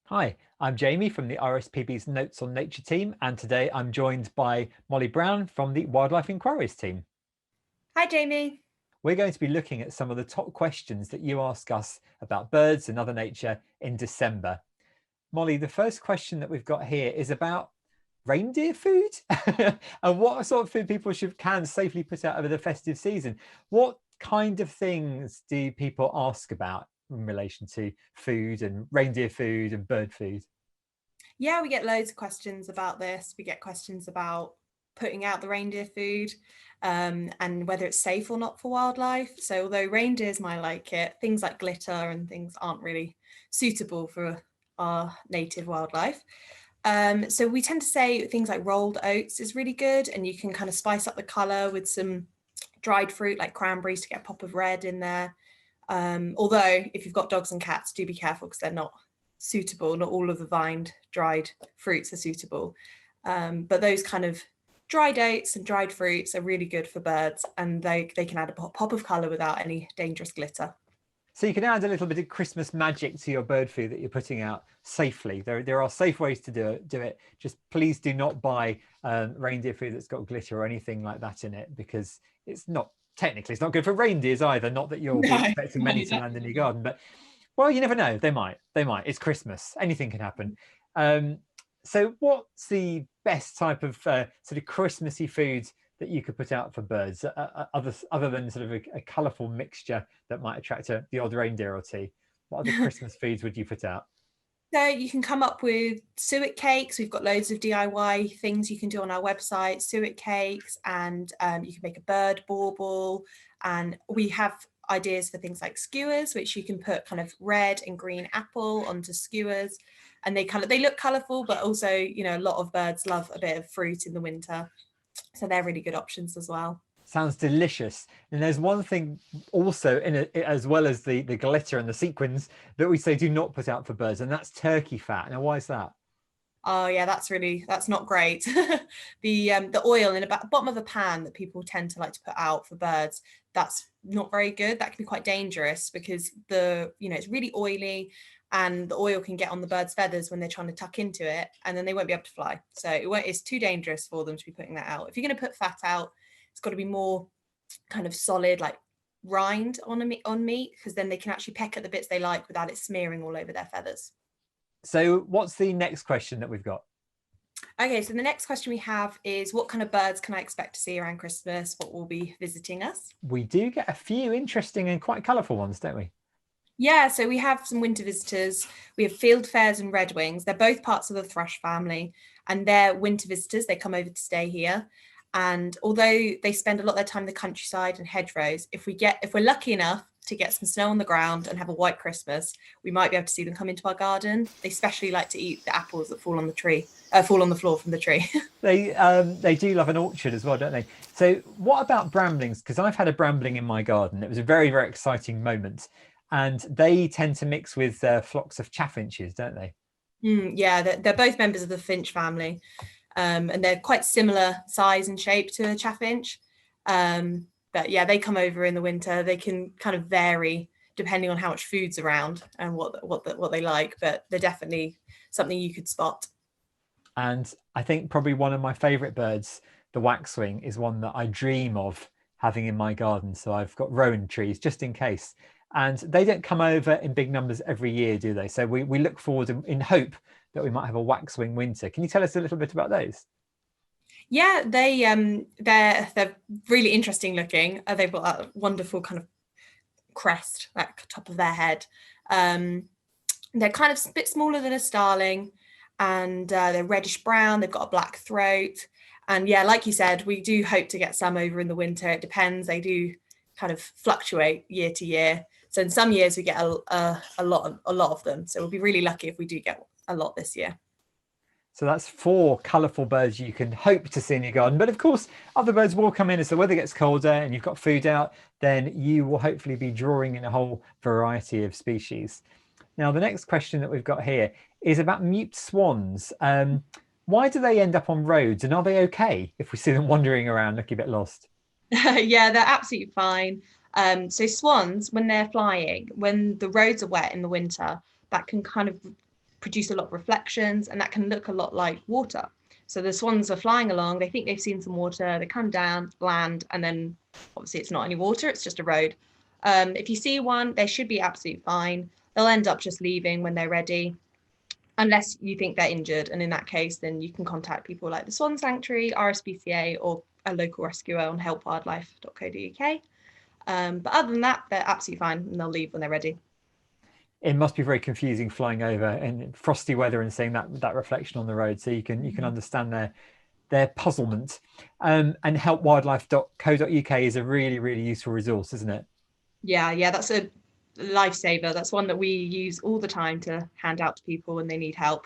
Hi, I'm Jamie from the RSPB's Notes on Nature team, and today I'm joined by Molly Brown from the Wildlife Inquiries team. Hi, Jamie. We're going to be looking at some of the top questions that you ask us about birds and other nature in December. Molly, the first question that we've got here is about reindeer food and what sort of food people can safely put out over the festive season. What kind of things do people ask about in relation to food and reindeer food and bird food? Yeah, we get loads of questions about this. We get questions about putting out the reindeer food and whether it's safe or not for wildlife. So, although reindeers might like it, things like glitter and things aren't really suitable for our native wildlife. So, we tend to say things like rolled oats is really good, and you can kind of spice up the color with some dried fruit like cranberries to get a pop of red in there. Although, if you've got dogs and cats, do be careful because they're not suitable. Not all of the vined dried fruits are suitable. But those kind of dried oats and dried fruits are really good for birds, and they can add a pop of colour without any dangerous glitter. So you can add a little bit of Christmas magic to your bird food that you're putting out safely. There are safe ways to do it. Just please do not buy reindeer food that's got glitter or anything like that in it, because it's not good for reindeers either. Not that you'll be No, expecting no, many to land in your garden, but well, you never know. They might. It's Christmas. Anything can happen. Um, so what's the best type of sort of Christmassy food that you could put out for birds, other than sort of a colourful mixture that might attract the odd reindeer or two? What other no. Christmas foods would you put out? So you can come up with suet cakes. We've got loads of DIY things you can do on our website, suet cakes, and you can make a bird bauble. And we have ideas for things like skewers, which you can put kind of red and green apple onto skewers. And they look colourful, but also, a lot of birds love a bit of fruit in the winter. So they're really good options as well. Sounds delicious. And there's one thing also in it, as well as the glitter and the sequins, that we say do not put out for birds, and that's turkey fat. Now, why is that? Oh yeah, that's not great. The oil in the bottom of a pan that people tend to like to put out for birds, that's not very good. That can be quite dangerous because it's really oily, and the oil can get on the bird's feathers when they're trying to tuck into it, and then they won't be able to fly. So it's too dangerous for them to be putting that out. If you're going to put fat out, it's got to be more kind of solid, like rind on meat, because then they can actually peck at the bits they like without it smearing all over their feathers. So, what's the next question that we've got? Okay, so the next question we have is what kind of birds can I expect to see around Christmas? What will be visiting us? We do get a few interesting and quite colourful ones, don't we? Yeah, so we have some winter visitors. We have fieldfares and redwings. They're both parts of the thrush family, and they're winter visitors. They come over to stay here. And although they spend a lot of their time in the countryside and hedgerows, if we're lucky enough to get some snow on the ground and have a white Christmas, we might be able to see them come into our garden. They especially like to eat the apples that fall on the floor from the tree. They do love an orchard as well, don't they? So what about bramblings? Because I've had a brambling in my garden. It was a very, very exciting moment, and they tend to mix with flocks of chaffinches, don't they? Yeah, they're both members of the finch family, and they're quite similar size and shape to a chaffinch. But yeah, they come over in the winter. They can kind of vary depending on how much food's around and what they like, but they're definitely something you could spot. And I think probably one of my favourite birds, the waxwing, is one that I dream of having in my garden. So I've got rowan trees just in case. And they don't come over in big numbers every year, do they? So we look forward in hope that we might have a waxwing winter. Can you tell us a little bit about those? Yeah, they're really interesting looking. They've got that wonderful kind of crest at the top of their head. Um, they're kind of a bit smaller than a starling, and they're reddish brown. They've got a black throat, and yeah, like you said, we do hope to get some over in the winter. It depends. They do kind of fluctuate year to year. So in some years we get a lot of them. So we'll be really lucky if we do get a lot this year. So that's four colourful birds you can hope to see in your garden. But of course, other birds will come in as the weather gets colder and you've got food out, then you will hopefully be drawing in a whole variety of species. Now, the next question that we've got here is about mute swans. Why do they end up on roads, and are they okay if we see them wandering around looking a bit lost? Yeah, they're absolutely fine. So swans, when they're flying, when the roads are wet in the winter, that can kind of produce a lot of reflections, and that can look a lot like water. So the swans are flying along, they think they've seen some water, they come down, land, and then obviously it's not any water, it's just a road. If you see one, they should be absolutely fine. They'll end up just leaving when they're ready, unless you think they're injured. And in that case, then you can contact people like the Swan Sanctuary, RSPCA, or a local rescuer on helpwildlife.co.uk. But other than that, they're absolutely fine and they'll leave when they're ready. It must be very confusing flying over in frosty weather and seeing that reflection on the road. So you can understand their puzzlement. And helpwildlife.co.uk is a really, really useful resource, isn't it? Yeah, that's a lifesaver. That's one that we use all the time to hand out to people when they need help.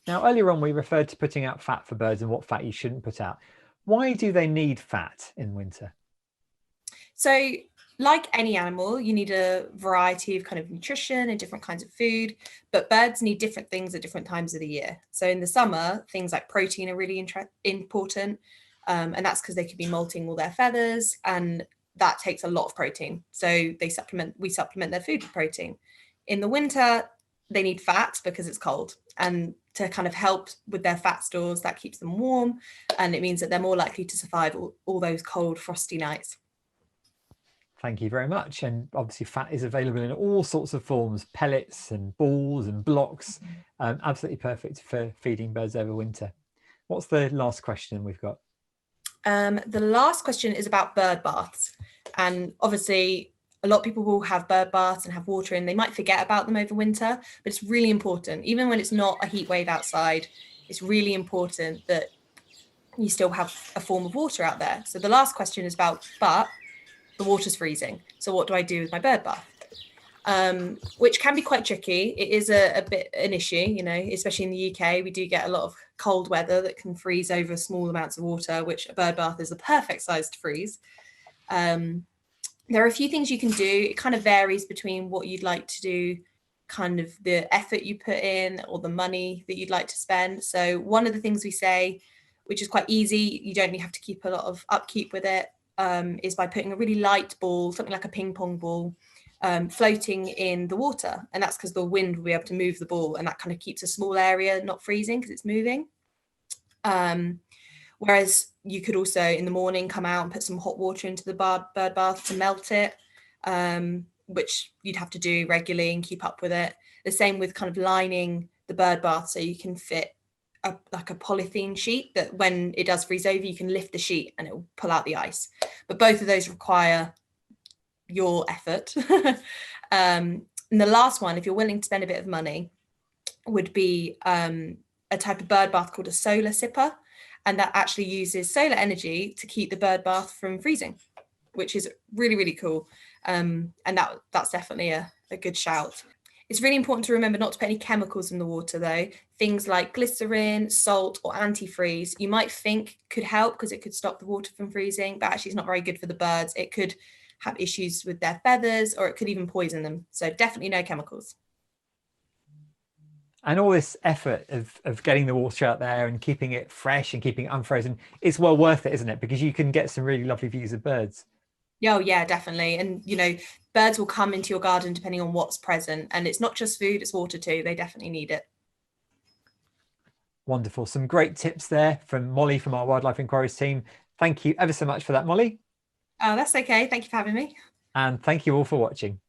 Now, earlier on, we referred to putting out fat for birds and what fat you shouldn't put out. Why do they need fat in winter? So, like any animal, you need a variety of kind of nutrition and different kinds of food, but birds need different things at different times of the year. So in the summer, things like protein are really important, and that's because they could be molting all their feathers, and that takes a lot of protein. So we supplement their food with protein. In the winter, they need fat because it's cold, and to kind of help with their fat stores, that keeps them warm, and it means that they're more likely to survive all those cold, frosty nights. Thank you very much. And obviously fat is available in all sorts of forms, pellets and balls and blocks. Absolutely perfect for feeding birds over winter. What's the last question we've got? The last question is about bird baths. And obviously a lot of people will have bird baths and have water in. They might forget about them over winter, but it's really important. Even when it's not a heat wave outside, it's really important that you still have a form of water out there. So the last question is about, but the water's freezing. So what do I do with my bird bath? Which can be quite tricky. It is a bit an issue, you know, especially in the UK. We do get a lot of cold weather that can freeze over small amounts of water, which a bird bath is the perfect size to freeze. There are a few things you can do. It kind of varies between what you'd like to do, kind of the effort you put in or the money that you'd like to spend. So one of the things we say, which is quite easy, you don't have to keep a lot of upkeep with it, is by putting a really light ball, something like a ping pong ball, floating in the water. And that's because the wind will be able to move the ball, and that kind of keeps a small area not freezing because it's moving. Whereas you could also in the morning come out and put some hot water into the bird bath to melt it, which you'd have to do regularly and keep up with it. The same with kind of lining the bird bath so you can fit like a polythene sheet that when it does freeze over, you can lift the sheet and it will pull out the ice. But both of those require your effort. And the last one, if you're willing to spend a bit of money, would be a type of bird bath called a solar sipper. And that actually uses solar energy to keep the bird bath from freezing, which is really, really cool. And that's definitely a good shout. It's really important to remember not to put any chemicals in the water though. Things like glycerin, salt, or antifreeze, you might think could help because it could stop the water from freezing, but actually it's not very good for the birds. It could have issues with their feathers, or it could even poison them. So definitely no chemicals. And all this effort of getting the water out there and keeping it fresh and keeping it unfrozen, it's well worth it, isn't it? Because you can get some really lovely views of birds. Oh yeah, definitely. And you know, birds will come into your garden depending on what's present, and it's not just food, it's water too. They definitely need it. Wonderful. Some great tips there from Molly from our Wildlife Inquiries team. Thank you ever so much for that, Molly. Oh, that's okay. Thank you for having me. And thank you all for watching.